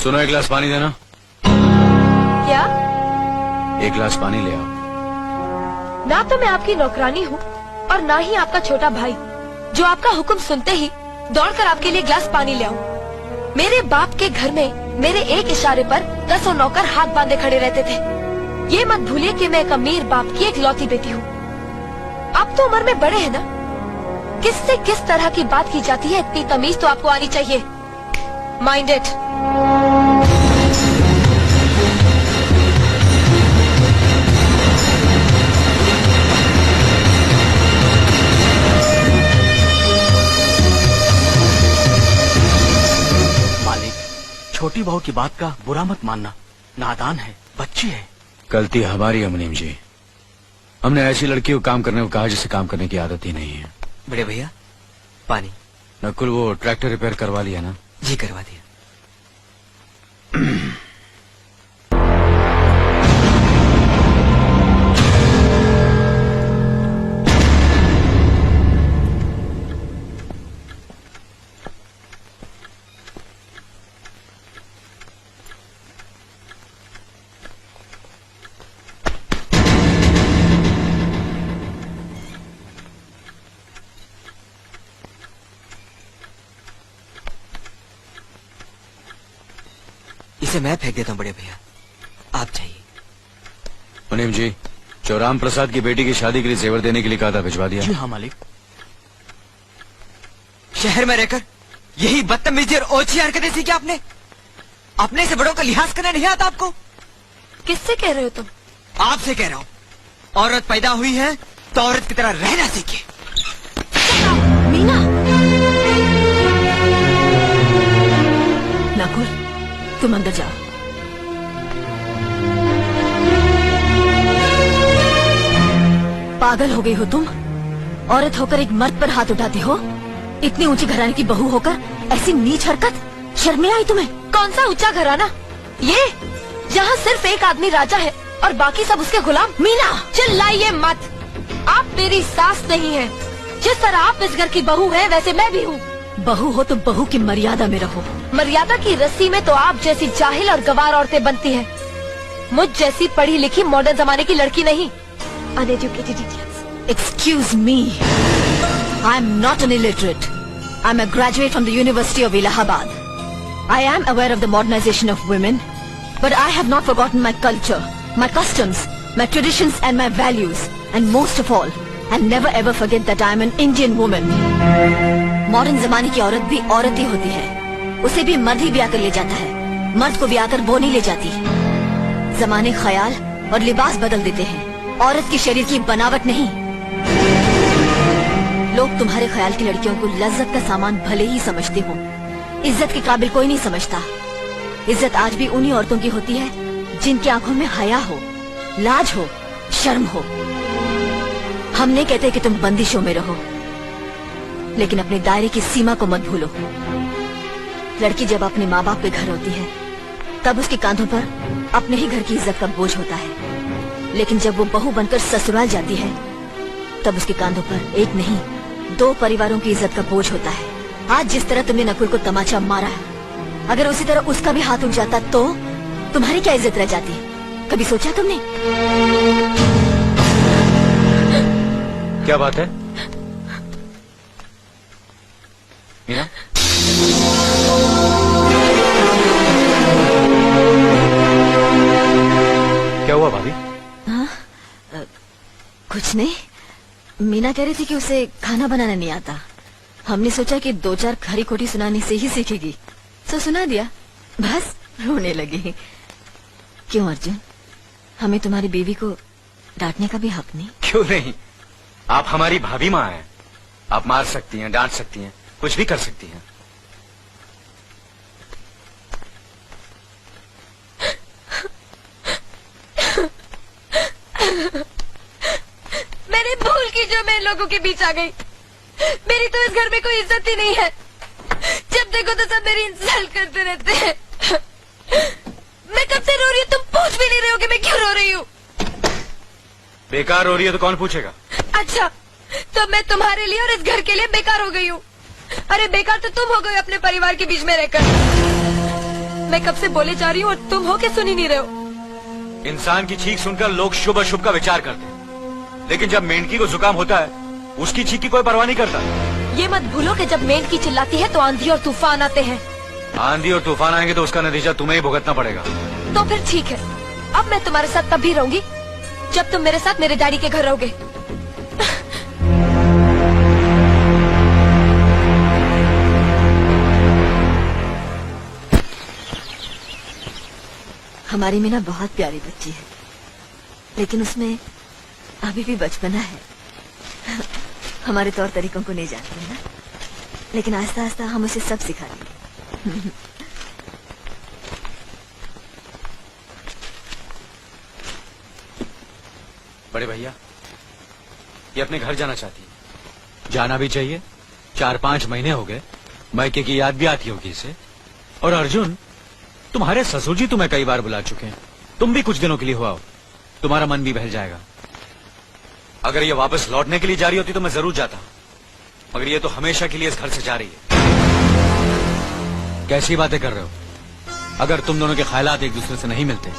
सुनो, एक गिलास पानी देना। क्या? एक गिलास पानी ले आओ। ना तो मैं आपकी नौकरानी हूँ और ना ही आपका छोटा भाई जो आपका हुक्म सुनते ही दौड़कर आपके लिए गिलास पानी ले आऊं। मेरे बाप के घर में मेरे एक इशारे पर 10 नौकर हाथ बांधे खड़े रहते थे। ये मत भूलिए कि मैं एक अमीर बाप की एक लौती बेटी हूँ। आप तो उम्र में बड़े हैं ना, किससे किस तरह की बात की जाती है इतनी तमीज तो आपको आनी चाहिए। Mind it. छोटी बहू की बात का बुरा मत मानना, नादान है, बच्ची है। गलती हमारी है मुनीम जी। हमने ऐसी लड़की को काम करने को कहा जिसे काम करने की आदत ही नहीं है। बड़े भैया पानी। नकुल, वो ट्रैक्टर रिपेयर करवा लिया ना? जी करवा दिया। इसे मैं फेंक देता हूँ बड़े भैया, आप चाहिए। मुनीम जी, जो राम प्रसाद की बेटी की शादी के लिए जेवर देने के लिए कहा था, भिजवा दिया? जी हाँ मालिक। शहर में रहकर यही बदतमीजी और ओछी हरकतें सीखी आपने? अपने से बड़ों का लिहाज करना नहीं आता आपको? किससे कह रहे हो तुम? आपसे कह रहा हूँ। औरत पैदा हुई है तो औरत की तरह रहना सीखे। मीना। नकुल, तुम अंदर जाओ। पागल हो गई हो तुम? औरत होकर एक मर्द पर हाथ उठाती हो? इतनी ऊंची घराने की बहू होकर ऐसी नीच हरकत, शर्म नहीं आई तुम्हें? कौन सा ऊंचा घराना? ये यहाँ सिर्फ एक आदमी राजा है और बाकी सब उसके गुलाम। मीना, चिल्लाइए मत। आप मेरी सास नहीं है। जिस तरह आप इस घर की बहू है वैसे मैं भी हूँ। बहू हो तो बहू की मर्यादा में रहो। मर्यादा की रस्सी में तो आप जैसी जाहिल और गवार औरतें बनती हैं। मुझ जैसी पढ़ी लिखी मॉडर्न जमाने की लड़की नहीं। Uneducated idiots. Excuse me. I am not an illiterate. I am a graduate from the University of Allahabad. I am aware of the modernization of women, but I have not forgotten my culture, my customs, my traditions and my values, and most of all, I never ever forget that I am an Indian woman. Modern जमाने की औरत भी औरत ही होती है। उसे भी मर्द ही ब्याह कर ले जाता है, मर्द को ब्याह कर वो नहीं ले जाती। जमाने ख्याल और लिबास बदल देते हैं, औरत के शरीर की बनावट नहीं। लोग तुम्हारे ख्याल की लड़कियों को लज्जत का सामान भले ही समझते हो, इज्जत के काबिल कोई नहीं समझता। इज्जत आज भी उन्हीं औरतों की होती है जिनकी आंखों में हया हो, लाज हो, शर्म हो। हम नहीं कहते कि तुम बंदिशों में रहो, लेकिन अपने दायरे की सीमा को मत भूलो। लड़की जब अपने माँ बाप के घर होती है तब उसके कांधों पर अपने ही घर की इज्जत का बोझ होता है, लेकिन जब वो बहू बनकर ससुराल जाती है तब उसके कांधों पर एक नहीं 2 परिवारों की इज्जत का बोझ होता है। आज जिस तरह तुमने नकुल को तमाचा मारा, अगर उसी तरह उसका भी हाथ उठ जाता तो तुम्हारी क्या इज्जत रह जाती? कभी सोचा तुमने? क्या बात है मीना? क्या हुआ भाभी? हाँ, कुछ नहीं। मीना कह रही थी कि उसे खाना बनाना नहीं आता। हमने सोचा कि 2-4 खरी खोटी सुनाने से ही सीखेगी, तो सुना दिया। बस रोने लगी। क्यों अर्जुन, हमें तुम्हारी बीवी को डांटने का भी हक नहीं? क्यों नहीं, आप हमारी भाभी माँ हैं। आप मार सकती हैं, डांट सकती हैं, कुछ भी कर सकती हैं। मैंने भूल की जो मैं इन लोगों के बीच आ गई। मेरी तो इस घर में कोई इज्जत ही नहीं है। जब देखो तो सब मेरी इंसल्ट करते रहते हैं। मैं कब से रो रही हूँ, तुम पूछ भी नहीं रहे हो कि मैं क्यों रो रही हूँ। बेकार हो रही है तो कौन पूछेगा? अच्छा, तो मैं तुम्हारे लिए और इस घर के लिए बेकार हो गई हूँ। अरे बेकार तो तुम हो गए अपने परिवार के बीच में रहकर। मैं कब से बोले जा रही हूँ और तुम हो के सुन ही नहीं रहे हो। इंसान की चीख सुनकर लोग शुभ अशुभ का विचार करते हैं, लेकिन जब मेंढकी को जुकाम होता है उसकी चीख की कोई परवाह नहीं करता। ये मत भूलो कि जब मेंढकी चिल्लाती है तो आंधी और तूफान आते हैं। आंधी और तूफान आएंगे तो उसका नतीजा तुम्हें ही भुगतना पड़ेगा। तो फिर ठीक है, अब मैं तुम्हारे साथ तब भी रहूंगी जब तुम मेरे साथ मेरे डैडी के घर रहोगे। हमारी मीना बहुत प्यारी बच्ची है, लेकिन उसमें अभी भी बचपना है। हमारे तौर तरीकों को नहीं जानती है ना, लेकिन आहिस्ता आहिस्ता हम उसे सब सिखा देंगे। बड़े भैया, ये अपने घर जाना चाहती है। जाना भी चाहिए, 4-5 महीने हो गए, मायके की याद भी आती होगी इसे। और अर्जुन, तुम्हारे ससुर जी तुम्हें कई बार बुला चुके हैं, तुम भी कुछ दिनों के लिए हो आओ, तुम्हारा मन भी बहल जाएगा। अगर ये वापस लौटने के लिए जा रही होती तो मैं जरूर जाता, मगर ये तो हमेशा के लिए इस घर से जा रही है। कैसी बातें कर रहे हो? अगर तुम दोनों के ख्यालात एक दूसरे से नहीं मिलते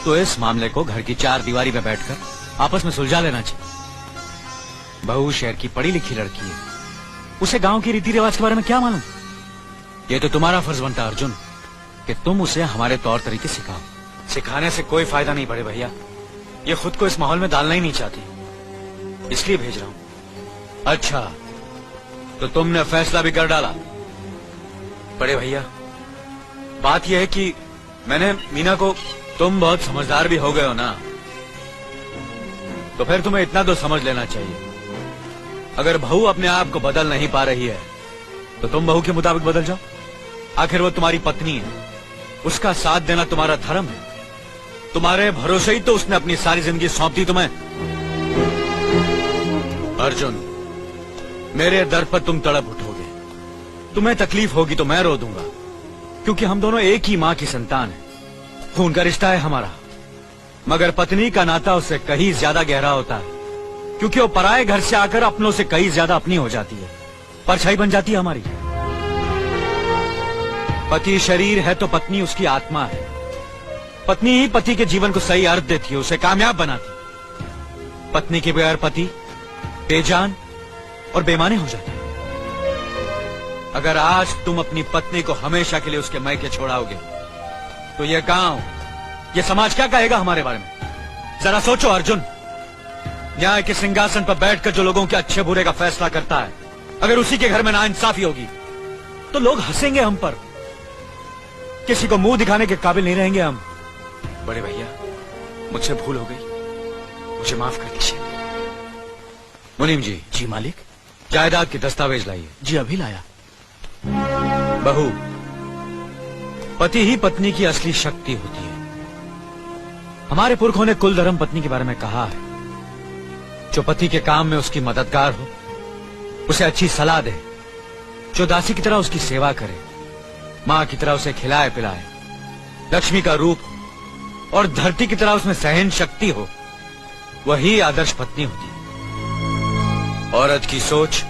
तो इस मामले को घर की 4 दीवारी में बैठकर आपस में सुलझा लेना चाहिए। बहू शहर की पढ़ी लिखी लड़की है, उसे गांव के रीति रिवाज के बारे में क्या मालूम। ये तो तुम्हारा फर्ज बनता अर्जुन कि तुम उसे हमारे तौर तरीके सिखाओ। सिखाने से कोई फायदा नहीं बड़े भैया, ये खुद को इस माहौल में डालना ही नहीं चाहती, इसलिए भेज रहा हूं। अच्छा, तो तुमने फैसला भी कर डाला। बड़े भैया, बात यह है कि मैंने मीना को, तुम बहुत समझदार भी हो गए हो ना, तो फिर तुम्हें इतना तो समझ लेना चाहिए, अगर बहू अपने आप को बदल नहीं पा रही है तो तुम बहू के मुताबिक बदल जाओ। आखिर वो तुम्हारी पत्नी है, उसका साथ देना तुम्हारा धर्म है। तुम्हारे भरोसे ही तो उसने अपनी सारी जिंदगी सौंप दी तुम्हें। अर्जुन, मेरे दर पर तुम तड़प उठोगे, तुम्हें तकलीफ होगी तो मैं रो दूंगा, क्योंकि हम दोनों एक ही मां की संतान हैं, खून का रिश्ता है हमारा। मगर पत्नी का नाता उससे कहीं ज्यादा गहरा होता है, क्योंकि वो पराये घर से आकर अपनों से कहीं ज्यादा अपनी हो जाती है, परछाई बन जाती है हमारी। पति शरीर है तो पत्नी उसकी आत्मा है। पत्नी ही पति के जीवन को सही अर्थ देती है, उसे कामयाब बनाती। पत्नी के बगैर पति बेजान और बेमाने हो जाते हैं। अगर आज तुम अपनी पत्नी को हमेशा के लिए उसके मायके छोड़ाओगे तो ये गांव, ये समाज क्या कहेगा हमारे बारे में? जरा सोचो अर्जुन, न्याय के सिंहासन पर बैठकर जो लोगों के अच्छे बुरे का फैसला करता है, अगर उसी के घर में नाइंसाफी होगी तो लोग हंसेंगे हम पर, किसी को मुंह दिखाने के काबिल नहीं रहेंगे हम। बड़े भैया, मुझसे भूल हो गई, मुझे माफ कर दीजिए। मुनीम जी। जी मालिक। जायदाद के दस्तावेज लाइए। जी अभी लाया। बहू, पति ही पत्नी की असली शक्ति होती है। हमारे पुरखों ने कुल धर्म पत्नी के बारे में कहा है, जो पति के काम में उसकी मददगार हो, उसे अच्छी सलाह दे, जो दासी की तरह उसकी सेवा करे, मां की तरह उसे खिलाए पिलाए, लक्ष्मी का रूप और धरती की तरह उसमें सहन शक्ति हो, वही आदर्श पत्नी होती है। औरत की सोच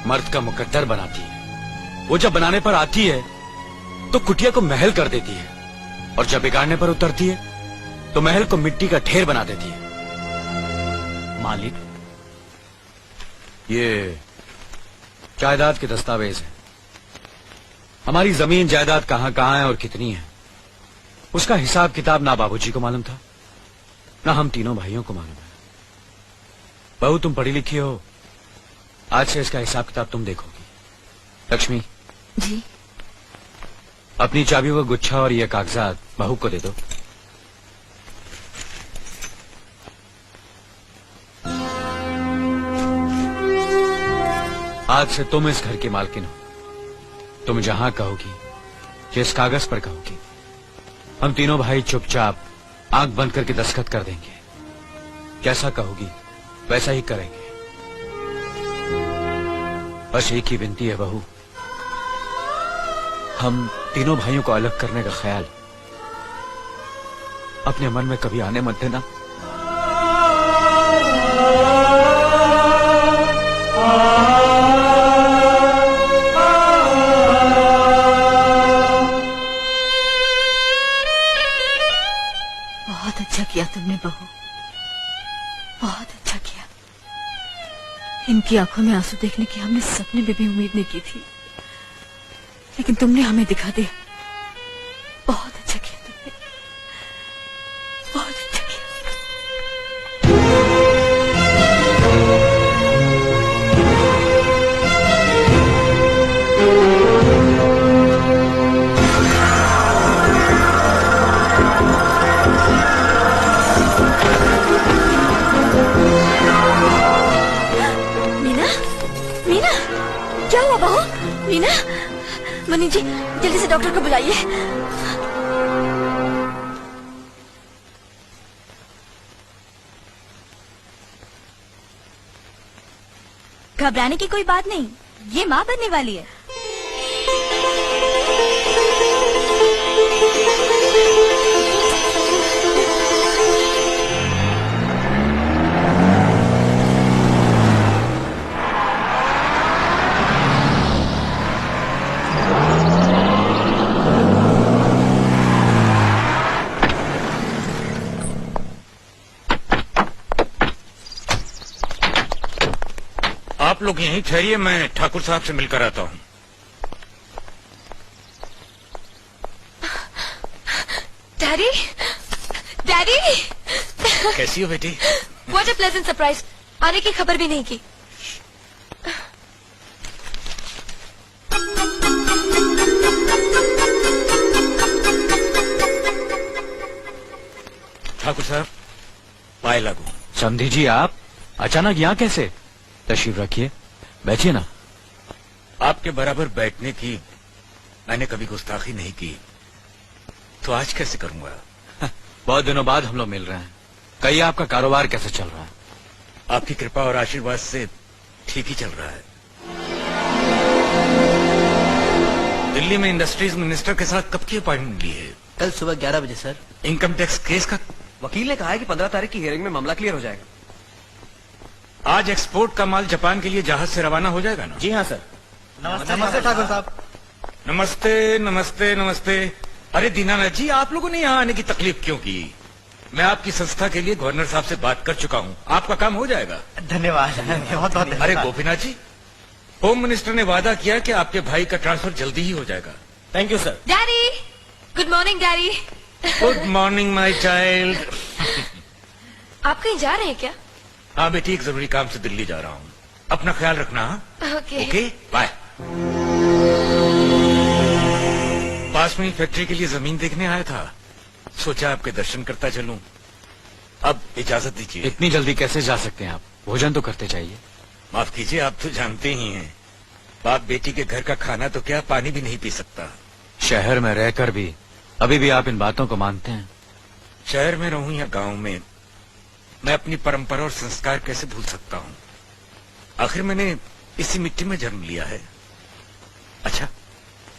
मर्द का मुकद्दर बनाती है। वो जब बनाने पर आती है तो कुटिया को महल कर देती है, और जब बिगाड़ने पर उतरती है तो महल को मिट्टी का ढेर बना देती है। मालिक, ये जायदाद के दस्तावेज हैं। हमारी जमीन जायदाद कहां कहां है और कितनी है, उसका हिसाब किताब ना बाबूजी को मालूम था, ना हम तीनों भाइयों को मालूम है। बहू, तुम पढ़ी लिखी हो, आज से इसका हिसाब किताब तुम देखोगी। लक्ष्मी जी। अपनी चाबी व गुच्छा और ये कागजात बहू को दे दो। आज से तुम इस घर की मालकिन हो। तुम जहां कहोगी, जिस कागज पर कहोगी, हम तीनों भाई चुपचाप आंख बंद करके दस्तखत कर देंगे। जैसा कहोगी वैसा ही करेंगे। बस एक ही विनती है बहू, हम तीनों भाइयों को अलग करने का ख्याल अपने मन में कभी आने मत देना। किया तुमने बहू, बहुत अच्छा किया। इनकी आंखों में आंसू देखने की हमने सपने में भी उम्मीद नहीं की थी, लेकिन तुमने हमें दिखा दिया। बहुत अच्छा किया तुमने, बहुत अच्छा किया। मीना, मीना, क्या हुआ बहू? मीना, मनी जी जल्दी से डॉक्टर को बुलाइए। घबराने की कोई बात नहीं, ये माँ बनने वाली है। आप लोग यहीं ठहरिए, मैं ठाकुर साहब से मिलकर आता हूँ। डैडी, डैडी, कैसी हो बेटी? What a pleasant surprise. आने की खबर भी नहीं की। ठाकुर साहब, पाए लागू। समझी जी, आप अचानक यहाँ कैसे? तशरीफ रखिए, बैठिए ना। आपके बराबर बैठने की मैंने कभी गुस्ताखी नहीं की, तो आज कैसे करूंगा? बहुत दिनों बाद हम लोग मिल रहे हैं। कहिए, आपका कारोबार कैसे चल रहा है? आपकी कृपा और आशीर्वाद से ठीक ही चल रहा है। दिल्ली में इंडस्ट्रीज मिनिस्टर के साथ कब की अपॉइंटमेंट ली है? कल सुबह 11 बजे सर। इनकम टैक्स केस का वकील ने कहा है कि 15 तारीख की हियरिंग में मामला क्लियर हो जाएगा। आज एक्सपोर्ट का माल जापान के लिए जहाज से रवाना हो जाएगा ना? जी हाँ सर। नमस्ते ठाकुर साहब। नमस्ते नमस्ते नमस्ते। अरे दीनानाथ जी, आप लोगों ने यहाँ आने की तकलीफ क्यों की? मैं आपकी संस्था के लिए गवर्नर साहब से बात कर चुका हूँ, आपका काम हो जाएगा। धन्यवाद, बहुत बहुत अरे गोपीनाथ जी, होम मिनिस्टर ने वादा किया कि आपके भाई का ट्रांसफर जल्दी ही हो जाएगा। Thank you sir. Daddy, good morning daddy. Good morning my child. आप कहीं जा रहे हैं क्या? हाँ बेटी, एक जरूरी काम से दिल्ली जा रहा हूँ, अपना ख्याल रखना। ओके। Okay, bye. पास में ही फैक्ट्री के लिए जमीन देखने आया था, सोचा आपके दर्शन करता चलूं। अब इजाजत दीजिए। इतनी जल्दी कैसे जा सकते हैं आप? भोजन तो करते जाइए। माफ कीजिए, आप तो जानते ही हैं, बाप बेटी के घर का खाना तो क्या, पानी भी नहीं पी सकता। शहर में रहकर भी अभी भी आप इन बातों को मानते हैं? शहर में रहूं या गांव में, मैं अपनी परंपरा और संस्कार कैसे भूल सकता हूँ? आखिर मैंने इसी मिट्टी में जन्म लिया है। अच्छा,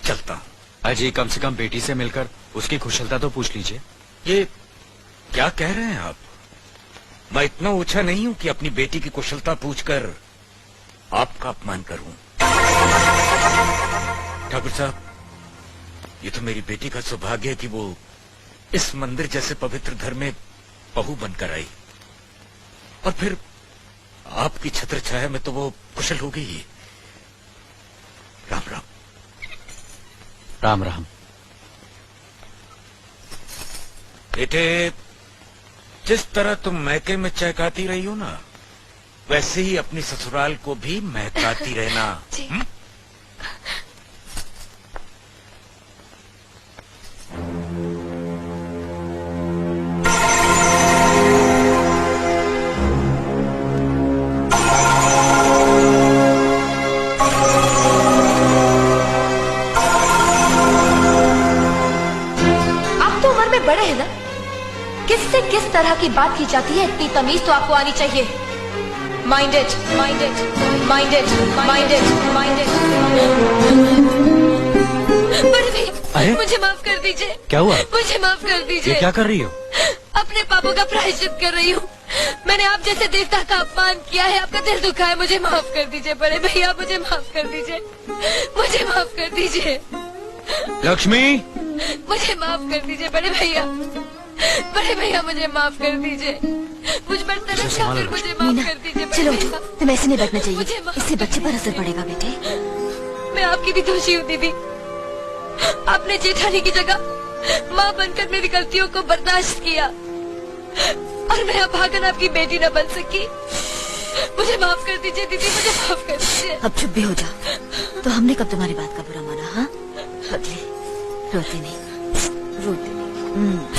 चलता हूँ। अजी, कम से कम बेटी से मिलकर उसकी कुशलता तो पूछ लीजिए। ये क्या कह रहे हैं आप? मैं इतना ऊंचा नहीं हूं कि अपनी बेटी की कुशलता पूछकर आपका अपमान करूं। ठाकुर साहब, ये तो मेरी बेटी का सौभाग्य है कि वो इस मंदिर जैसे पवित्र घर में बहू बनकर आई, और फिर आपकी छत्र छाया में तो वो कुशल हो गई। राम राम। राम राम। बेटे, जिस तरह तुम मैके में चहकाती रही हो ना, वैसे ही अपनी ससुराल को भी महकाती रहना। जी। बड़े हैं ना, किससे किस तरह की बात की जाती है, इतनी तमीज तो आपको आनी चाहिए। Minded, minded, minded, minded, minded. बड़े भाई, मुझे माफ कर दीजिए। क्या हुआ? मुझे माफ कर दीजिए। ये क्या कर रही हो? अपने पापों का प्रायश्चित कर रही हूँ। मैंने आप जैसे देवता का अपमान किया है, आपका दिल दुखा है, मुझे माफ कर दीजिए बड़े भैया, मुझे माफ कर दीजिए, मुझे माफ कर दीजिए। लक्ष्मी, मुझे माफ कर दीजिए बड़े भैया। बड़े भैया मुझे माफ कर दीजिए, मुझ पर तरस खा कर मुझे माफ मीना कर दीजिए बड़े चलो भैया। तुम ऐसे नहीं बैठना मुझे चाहिए, माफ इससे बच्चे पर असर पड़ेगा बेटे। मैं आपकी भी दोषी हूँ दीदी। आपने जेठानी की जगह माँ बनकर मेरी गलतियों को बर्दाश्त किया और मैं अभागन आपकी बेटी न बन सकी। मुझे माफ कर दीजिए दीदी, मुझे माफ कर दीजिए। अब चुप भी हो जा। तो हमने कब तुम्हारी बात का बुरा माना? हाँ बदले, रोते नहीं, रोते नहीं।